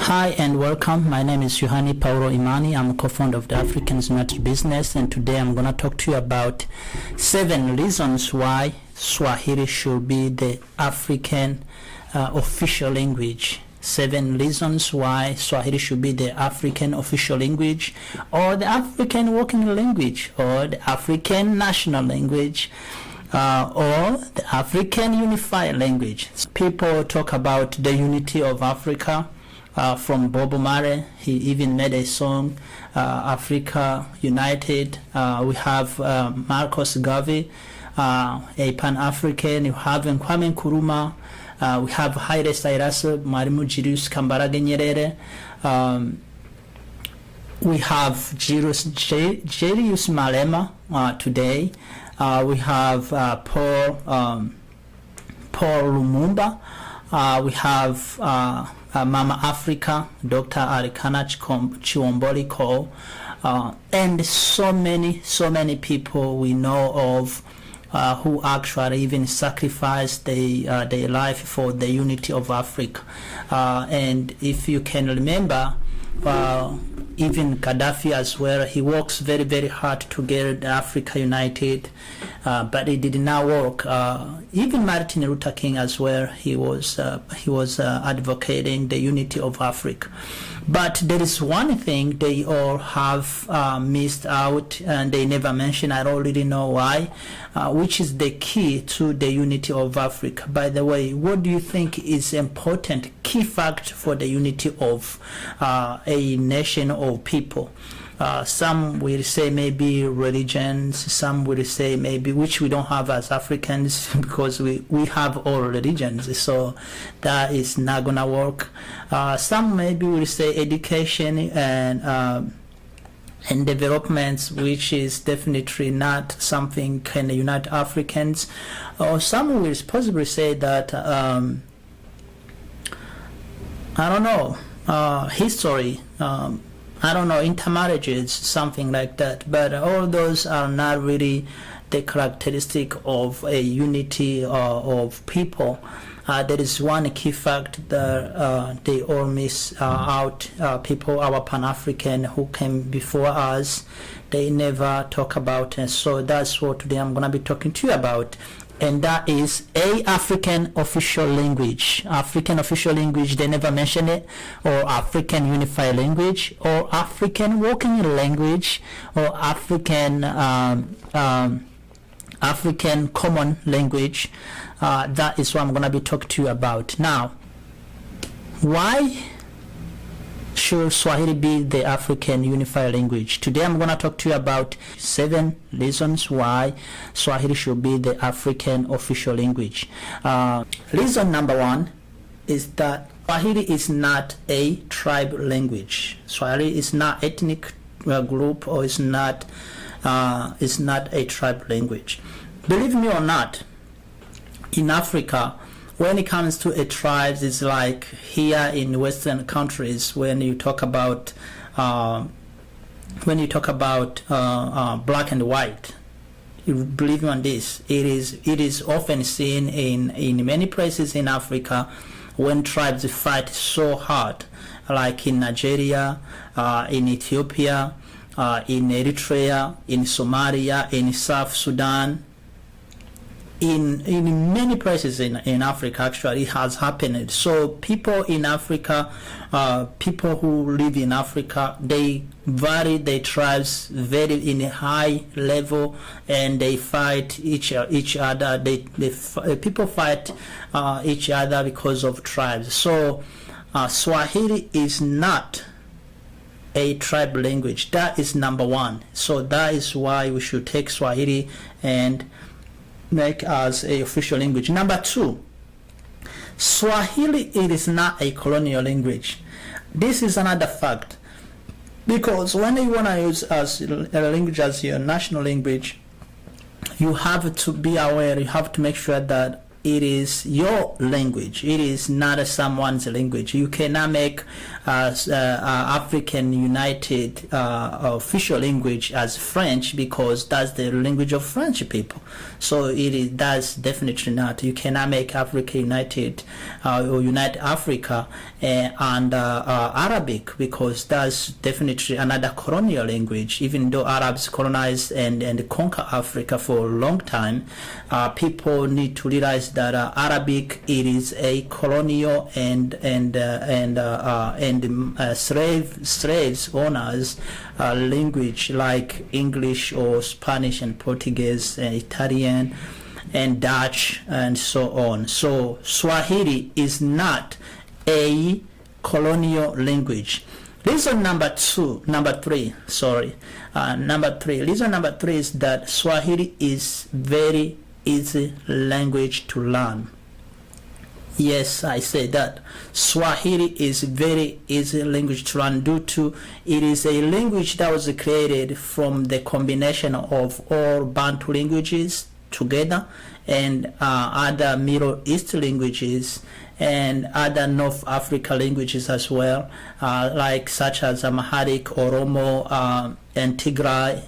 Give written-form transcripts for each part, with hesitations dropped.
Hi and welcome. My name is Yohani Paulo Imani. I'm co-founder of the Africans United Business, and today I'm going to talk to you about 7 reasons why Swahili should be the African official language. 7 reasons why Swahili should be the African official language, or the African working language, or the African national language, or the African unified language. People talk about the unity of Africa. From Bob Marley, he even made a song, Africa United. We have Marcus Garvey, a Pan-African. You have Kwame Nkrumah. We have Haile Selassie, Mwalimu Julius Kambarage Nyerere. We have Julius Malema today. We have Paul Lumumba. We have Mama Africa, Dr. Arikana Chiwomboli Cole, and so many people we know of who actually even sacrificed their life for the unity of Africa. And if you can remember, even Gaddafi as well, he works very hard to get Africa united, but it did not work. Even Martin Luther King as well, he was advocating the unity of Africa. But there is one thing they all have missed out, and they never mention. I don't really know why, which is the key to the unity of Africa. By the way, what do you think is important key fact for the unity of a nation of people? Some will say maybe religions, some will say maybe, which we don't have as Africans because we have all religions, so that is not gonna work. Some maybe will say education and developments, which is definitely not something can unite Africans. Or some will possibly say that I don't know, history, I don't know, intermarriages, something like that. But all those are not really the characteristic of a unity of people. There is one key fact that they all miss out. People, our Pan-African who came before us, they never talk about it. So that's what today I'm going to be talking to you about. And that is a African official language. African official language, they never mention it, or African unified language, or African working language, or African African common language. That is what I'm going to be talking to you about. Now, why should Swahili be the African unified language? Today I'm going to talk to you about 7 reasons why Swahili should be the African official language. Reason number 1 is that Swahili is not a tribe language. Swahili is not ethnic group, or is not a tribe language. Believe me or not, in Africa, when it comes to a tribes, it's like here in Western countries when you talk about black and white. You believe me on this? It is often seen in many places in Africa when tribes fight so hard, like in Nigeria, in Ethiopia, in Eritrea, in Somalia, in South Sudan. In many places in Africa, actually, it has happened. So people in Africa, people who live in Africa, they vary their tribes very in a high level, and they fight each other. People fight each other because of tribes. So Swahili is not a tribe language. That is number 1. So that is why we should take Swahili and make as a official language. Number 2, Swahili, it is not a colonial language. This is another fact, because when you want to use as a language as your national language, you have to be aware, you have to make sure that it is your language. It is not someone's language. You cannot make African United official language as French, because that's the language of French people. So that's definitely not. You cannot make Africa United or Unite Africa and Arabic, because that's definitely another colonial language. Even though Arabs colonized and conquer Africa for a long time, people need to realize that Arabic, it is a colonial and slaves owners language, like English or Spanish and Portuguese and Italian and Dutch and so on. So Swahili is not a colonial language. Reason number three. Reason number three is that Swahili is very easy language to learn. Yes, I say that Swahili is very easy language to learn, due to it is a language that was created from the combination of all Bantu languages together and other Middle East languages and other North Africa languages as well, like such as Amharic, Oromo, and Tigrinya,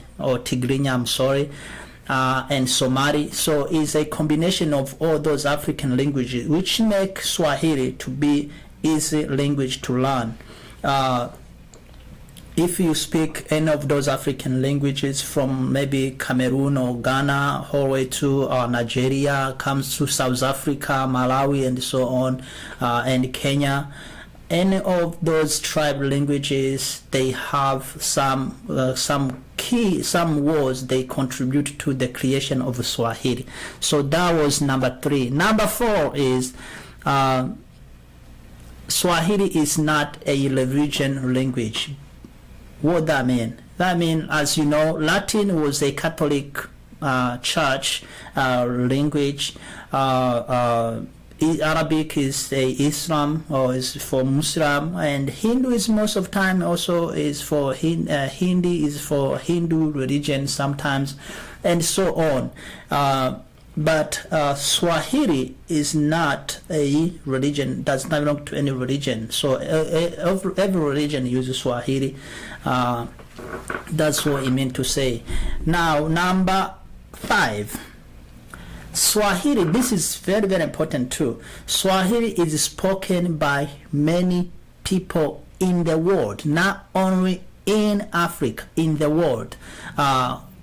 and Somali. So it's a combination of all those African languages, which make Swahili to be easy language to learn. If you speak any of those African languages, from maybe Cameroon or Ghana all the way to Nigeria, comes to South Africa, Malawi, and so on, and Kenya, any of those tribal languages, they have some words they contribute to the creation of Swahili. So that was number three. Number four is Swahili is not a religion language. What that mean? That mean, as you know, Latin was a Catholic church language. Arabic is a Islam, or is for Muslim, and Hindu is most of time also is for Hindi is for Hindu religion sometimes, and so on. But Swahili is not a religion, does not belong to any religion. So every religion uses Swahili. That's what it meant to say. Now, number five. Swahili, this is very, very important too. Swahili is spoken by many people in the world, not only in Africa, in the world.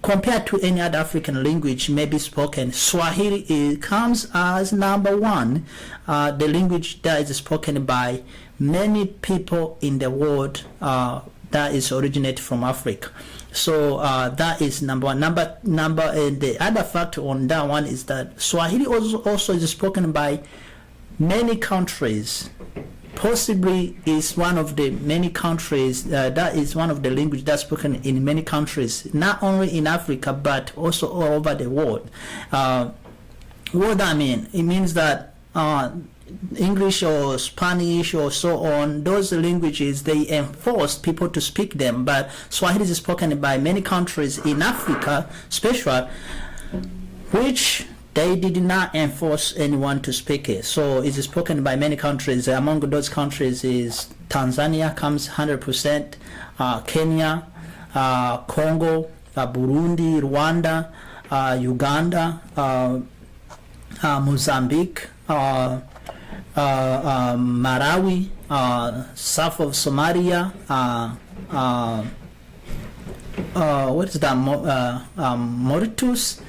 Compared to any other African language may be spoken, Swahili comes as number one, the language that is spoken by many people in the world that is originated from Africa. So that is number one. The other factor on that one is that Swahili also is spoken by many countries. Possibly is one of the many countries that is one of the language that's spoken in many countries, not only in Africa but also all over the world. What that mean? It means that English or Spanish or so on, those languages, they enforce people to speak them, but Swahili is spoken by many countries in Africa, especially, which they did not enforce anyone to speak it. So it is spoken by many countries. Among those countries is Tanzania comes 100%, Kenya, Congo, Burundi, Rwanda, Uganda, Mozambique, Malawi, south of Somalia, what is that? Mauritius,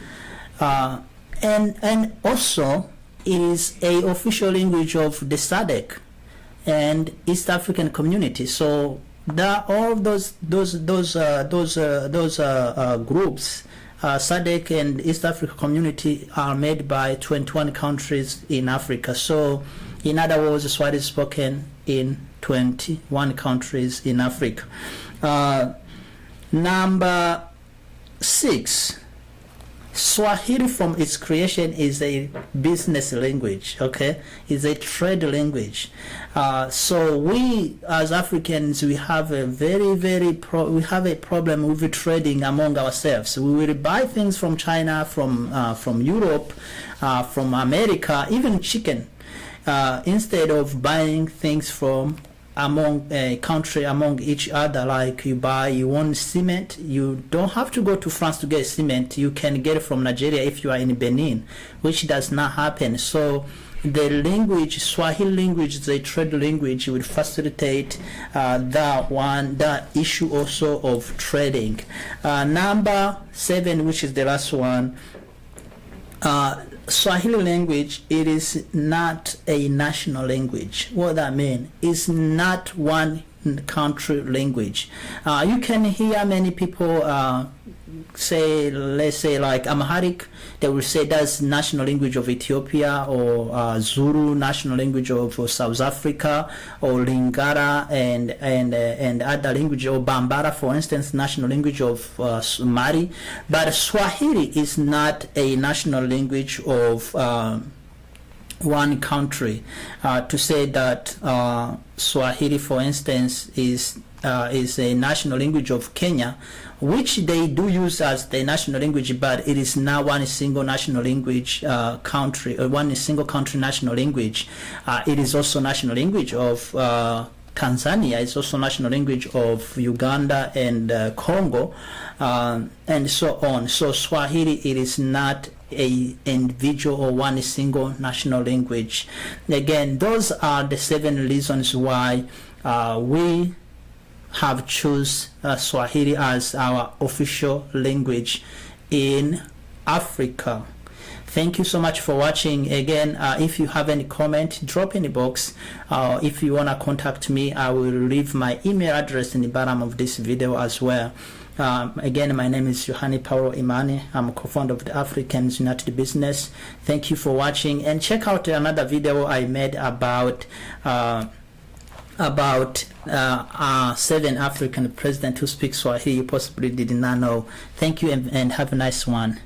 and also it is a official language of the SADC and East African community. So that all those groups, SADC and East Africa community, are made by 21 countries in Africa. So in other words, Swahili is spoken in 21 countries in Africa. Number six. Swahili from its creation is a business language, okay? It's a trade language. So we as Africans, we have a we have a problem with trading among ourselves. We will buy things from China, from Europe, from America, even chicken, instead of buying things from among a country, among each other. Like you want cement, you don't have to go to France to get cement. You can get it from Nigeria if you are in Benin, which does not happen. So the language, Swahili language, the trade language, would facilitate that issue also of trading. Number 7, which is the last one, Swahili language, it is not a national language. What that means is not one country language. You can hear many people say, let's say like Amharic, they will say that's national language of Ethiopia, or Zulu, national language of South Africa, or Lingala and other language, or Bambara, for instance, national language of Mali. But Swahili is not a national language of one country. To say that Swahili, for instance, is a national language of Kenya, which they do use as the national language, but it is not one single national language country, or one single country national language. It is also national language of Tanzania. It's also national language of Uganda and Congo, and so on. So Swahili, it is not a individual or one single national language. Again, those are the 7 reasons why we have choose Swahili as our official language in Africa. Thank you so much for watching. Again, if you have any comment, drop in the box. If you want to contact me, I will leave my email address in the bottom of this video as well. Again, my name is Yohani Paulo Imani. I'm a co-founder of the Africans United Business. Thank you for watching, and check out another video I made about 7 African presidents who speak Swahili you possibly did not know. Thank you, and have a nice one.